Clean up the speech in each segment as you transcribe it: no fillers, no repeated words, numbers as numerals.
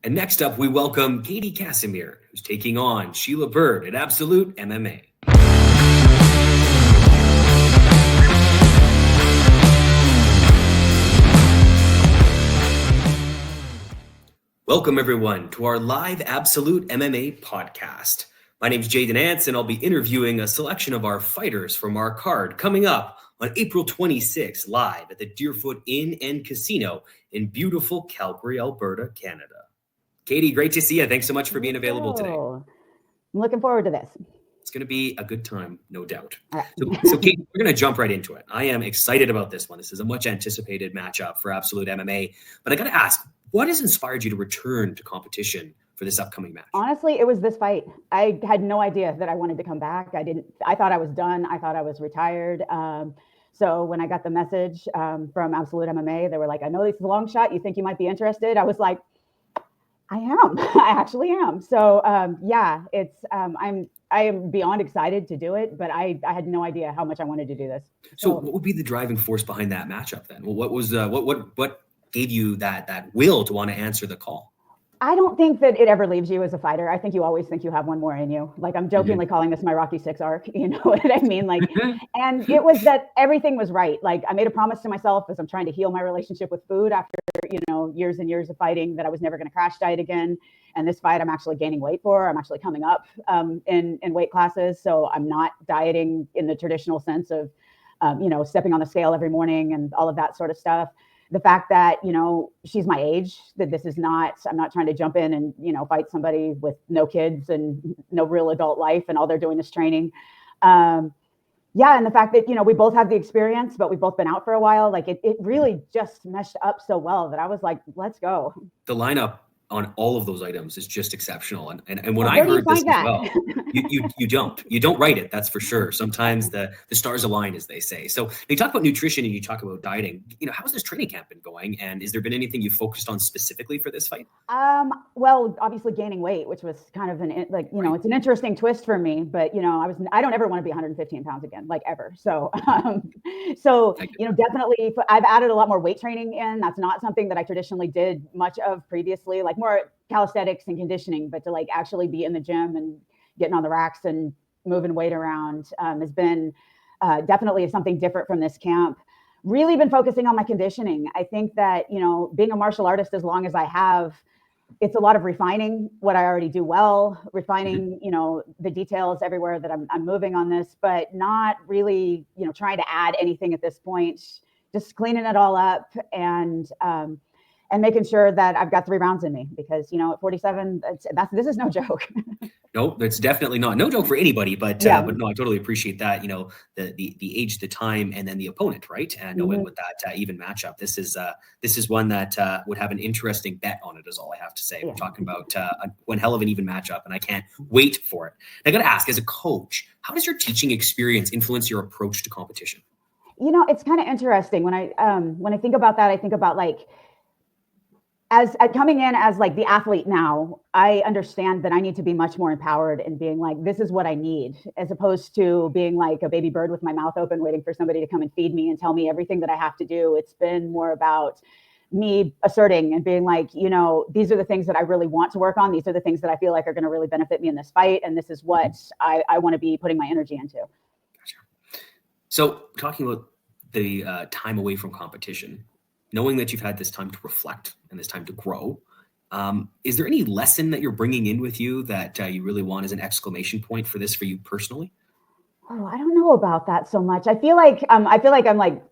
And next up, we welcome Katie Casimir, who's taking on Sheila Bird at Absolute MMA. Welcome, everyone, to our live Absolute MMA podcast. My name is Jaden Ants, and I'll be interviewing a selection of our fighters from our card coming up on April 26th, live at the Deerfoot Inn and Casino in beautiful Calgary, Alberta, Canada. Katie, great to see you. Thanks so much for being available today. I'm looking forward to this. It's going to be a good time, no doubt. So Katie, we're going to jump right into it. I am excited about this one. This is a much anticipated matchup for Absolute MMA. But I got to ask, what has inspired you to return to competition for this upcoming match? Honestly, it was this fight. I had no idea that I wanted to come back. I thought I was done. I thought I was retired. So when I got the message from Absolute MMA, they were like, I know this is a long shot. You think you might be interested? I was like, I am. I actually am. So I am beyond excited to do it, but I had no idea how much I wanted to do this. So what would be the driving force behind that matchup then? Well, what gave you that will to want to answer the call? I don't think that it ever leaves you as a fighter. I think you always think you have one more in you. Like, I'm jokingly calling this my Rocky 6 arc. You know what I mean? Like, and it was that everything was right. Like, I made a promise to myself as I'm trying to heal my relationship with food after, years and years of fighting, that I was never going to crash diet again. And this fight, I'm actually gaining weight for. I'm actually coming up in weight classes. So I'm not dieting in the traditional sense of, stepping on the scale every morning and all of that sort of stuff. The fact that, she's my age, that I'm not trying to jump in and, fight somebody with no kids and no real adult life and all they're doing is training. And the fact that, we both have the experience, but we've both been out for a while. Like it really just meshed up so well that I was like, let's go. The lineup on all of those items is just exceptional. And when I heard this as well, you don't write it. That's for sure. Sometimes the stars align, as they say. So you talk about nutrition and you talk about dieting. How's this training camp been going? And has there been anything you focused on specifically for this fight? Well, obviously gaining weight, which was kind of it's an interesting twist for me, but I don't ever want to be 115 pounds again, like ever. So, definitely I've added a lot more weight training in. That's not something that I traditionally did much of previously, like more calisthenics and conditioning, but to like actually be in the gym and getting on the racks and moving weight around has been definitely something different from this camp. Really been focusing on my conditioning. I think that, being a martial artist as long as I have, it's a lot of refining what I already do well, refining, the details everywhere that I'm moving on this, but not really, trying to add anything at this point, just cleaning it all up and making sure that I've got 3 rounds in me because, at 47, this is no joke. No, that's definitely not no joke for anybody, but no, I totally appreciate that. The age, the time, and then the opponent, right? And knowing with that even matchup, this is one that would have an interesting bet on it. Is all I have to say. Yeah. We're talking about one hell of an even matchup, and I can't wait for it. And I got to ask, as a coach, how does your teaching experience influence your approach to competition? It's kind of interesting when I think about that. I think about like, as coming in as like the athlete now, I understand that I need to be much more empowered and being like, this is what I need, as opposed to being like a baby bird with my mouth open, waiting for somebody to come and feed me and tell me everything that I have to do. It's been more about me asserting and being like, these are the things that I really want to work on. These are the things that I feel like are going to really benefit me in this fight. And this is what I want to be putting my energy into. Gotcha. So talking about the time away from competition, knowing that you've had this time to reflect and this time to grow, is there any lesson that you're bringing in with you that you really want as an exclamation point for this for you personally? Oh, I don't know about that so much. I feel like I'm like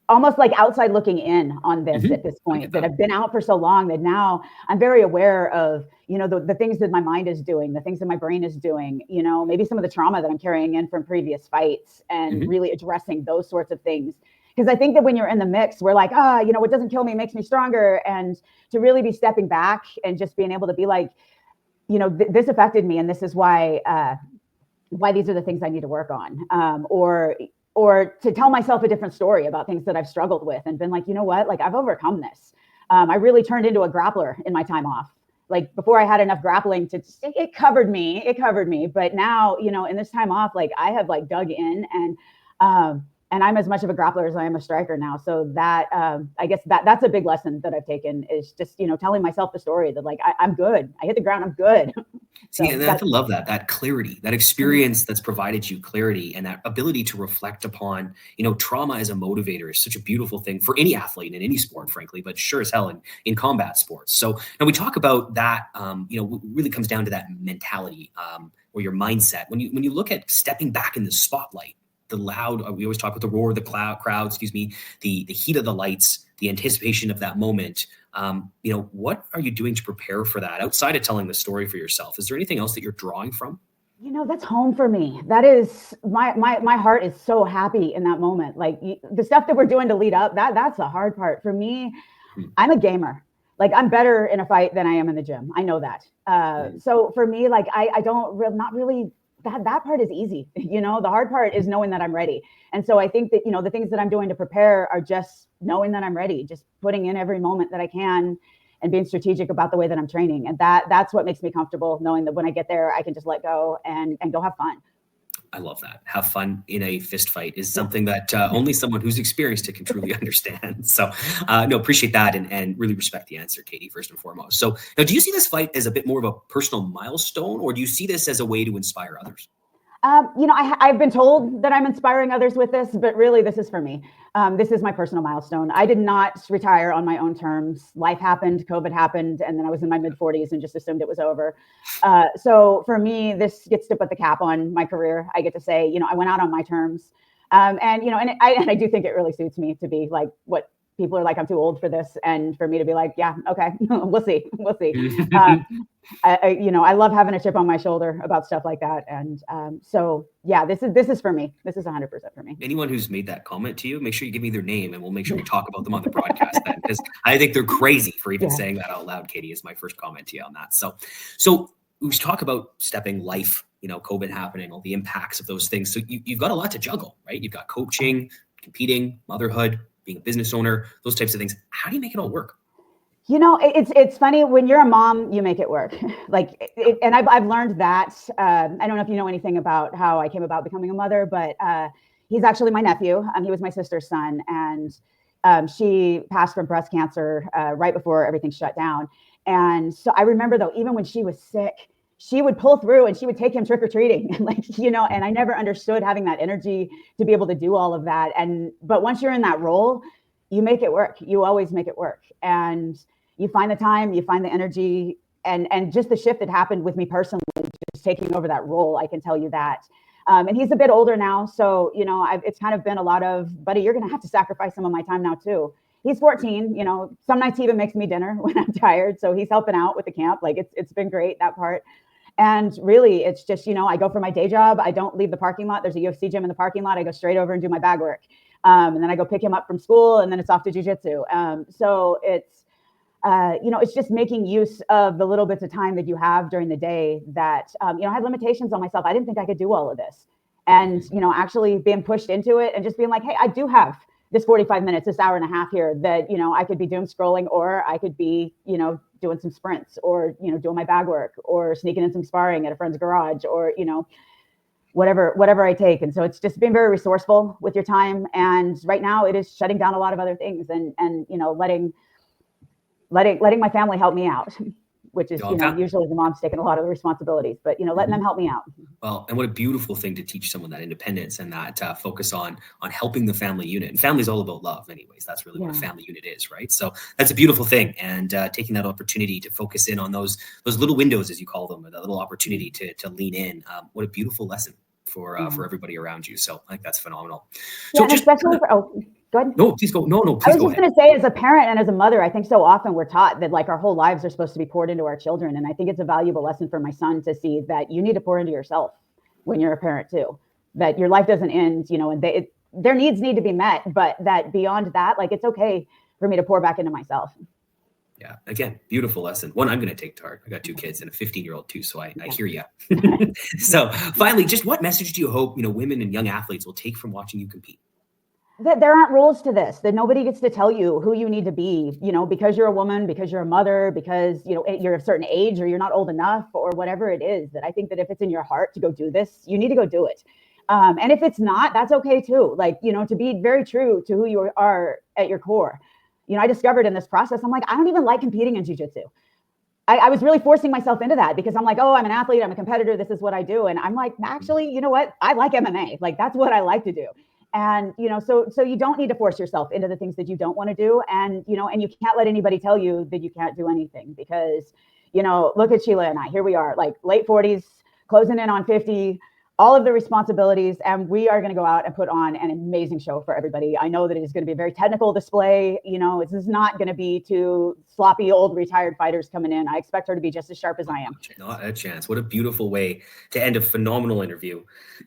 almost like outside looking in on this at this point, that I've been out for so long that now I'm very aware of, the things that my mind is doing, the things that my brain is doing, maybe some of the trauma that I'm carrying in from previous fights and really addressing those sorts of things. Because I think that when you're in the mix, we're like, what doesn't kill me makes me stronger. And to really be stepping back and just being able to be like, this affected me. And this is why these are the things I need to work on. Or to tell myself a different story about things that I've struggled with and been like, like I've overcome this. I really turned into a grappler in my time off. Like before I had enough grappling it covered me. But now, in this time off, like I have like dug in and And I'm as much of a grappler as I am a striker now. So that, I guess that's a big lesson that I've taken, is just, telling myself the story that like, I'm good. I hit the ground, I'm good. See, and I have to love that clarity, that experience that's provided you clarity, and that ability to reflect upon, trauma as a motivator is such a beautiful thing for any athlete in any sport, frankly, but sure as hell in combat sports. So now we talk about that, really comes down to that mentality, or your mindset. When you look at stepping back in the spotlight, the loud, we always talk about the roar of the crowd, the heat of the lights, the anticipation of that moment. What are you doing to prepare for that outside of telling the story for yourself? Is there anything else that you're drawing from? That's home for me. That is my heart is so happy in that moment. Like the stuff that we're doing to lead up, that's the hard part for me. I'm a gamer. Like I'm better in a fight than I am in the gym. I know that. So for me, like I don't not really, that part is easy. The hard part is knowing that I'm ready. And so I think that, the things that I'm doing to prepare are just knowing that I'm ready, just putting in every moment that I can and being strategic about the way that I'm training. And that's what makes me comfortable, knowing that when I get there, I can just let go and go have fun. I love that. Have fun in a fist fight is something that only someone who's experienced it can truly understand. So appreciate that and really respect the answer, Katie, first and foremost. So now, do you see this fight as a bit more of a personal milestone, or do you see this as a way to inspire others? I've been told that I'm inspiring others with this, but really this is for me. This is my personal milestone. I did not retire on my own terms. Life happened, COVID happened, and then I was in my mid 40s and just assumed it was over. So for me, this gets to put the cap on my career. I get to say, I went out on my terms. And I do think it really suits me to be like what people are like, I'm too old for this. And for me to be like, yeah, okay, we'll see. I love having a chip on my shoulder about stuff like that. And so, yeah, this is for me. This is 100% for me. Anyone who's made that comment to you, make sure you give me their name and we'll make sure we talk about them on the broadcast then, because I think they're crazy for even saying that out loud, Katie, is my first comment to you on that. So we talk about stepping life, COVID happening, all the impacts of those things. So you've got a lot to juggle, right? You've got coaching, competing, motherhood, being a business owner, those types of things. How do you make it all work? It's funny when you're a mom, you make it work. And I've learned that. I don't know if you know anything about how I came about becoming a mother, but he's actually my nephew. He was my sister's son, and she passed from breast cancer right before everything shut down. And so I remember though, even when she was sick, she would pull through and she would take him trick-or-treating, and I never understood having that energy to be able to do all of that. But once you're in that role, you make it work. You always make it work. And you find the time, you find the energy, and just the shift that happened with me personally, just taking over that role, I can tell you that. And he's a bit older now. So, it's kind of been a lot of, buddy, you're going to have to sacrifice some of my time now too. He's 14, some nights he even makes me dinner when I'm tired. So he's helping out with the camp. Like it's been great, that part. And really, it's just, I go for my day job. I don't leave the parking lot. There's a UFC gym in the parking lot. I go straight over and do my bag work. And then I go pick him up from school, and then it's off to jiu-jitsu. So it's, it's just making use of the little bits of time that you have during the day that, I had limitations on myself. I didn't think I could do all of this. And, actually being pushed into it and just being like, hey, I do have this 45 minutes, this hour and a half here that, I could be doom scrolling, or I could be, doing some sprints, or, doing my bag work, or sneaking in some sparring at a friend's garage, or, whatever I take. And so it's just being very resourceful with your time. And right now it is shutting down a lot of other things and letting my family help me out, which is, usually the mom's taking a lot of the responsibilities, but, letting them help me out. Well, and what a beautiful thing to teach someone that independence and that focus on helping the family unit. And family's all about love anyways. That's really what a family unit is, right? So that's a beautiful thing. And taking that opportunity to focus in on those little windows, as you call them, or that little opportunity to lean in. What a beautiful lesson for everybody around you. So I think that's phenomenal. So especially for, go ahead. No, please go. No, please I was just going to say, as a parent and as a mother, I think so often we're taught that like our whole lives are supposed to be poured into our children. And I think it's a valuable lesson for my son to see that you need to pour into yourself when you're a parent too, that your life doesn't end, and their needs need to be met, but that beyond that, like, it's okay for me to pour back into myself. Yeah. Again, beautiful lesson. One I'm going to take to heart. I got 2 kids and a 15-year-old too. So I hear you. So finally, just what message do you hope, women and young athletes will take from watching you compete? That there aren't rules to this, that nobody gets to tell you who you need to be, because you're a woman, because you're a mother, because, you're a certain age or you're not old enough or whatever it is. That I think that if it's in your heart to go do this, you need to go do it. And if it's not, that's okay too. Like, you know, to be very true to who you are at your core. You know, I discovered in this process, I'm like, I don't even like competing in jiu-jitsu. I was really forcing myself into that because I'm like, oh, I'm an athlete, I'm a competitor, this is what I do. And I'm like, actually, you know what? I like MMA. Like, that's what I like to do. And, you know, so you don't need to force yourself into the things that you don't want to do. And, you know, and you can't let anybody tell you that you can't do anything because, you know, look at Sheila and I, here we are, like late 40s, closing in on 50, all of the responsibilities, and we are going to go out and put on an amazing show for everybody. I know that it is going to be a very technical display. You know, this is not going to be two sloppy old retired fighters coming in. I expect her to be just as sharp as I am. Not a chance. What a beautiful way to end a phenomenal interview.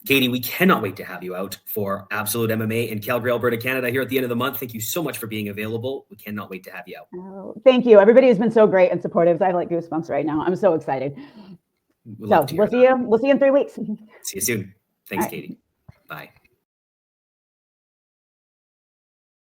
Katie, we cannot wait to have you out for Absolute MMA in Calgary, Alberta, Canada here at the end of the month. Thank you so much for being available. We cannot wait to have you out. Oh, thank you. Everybody has been so great and supportive. I have like goosebumps right now. I'm so excited. We'll see you in 3 weeks. See you soon. Thanks, Katie. Bye.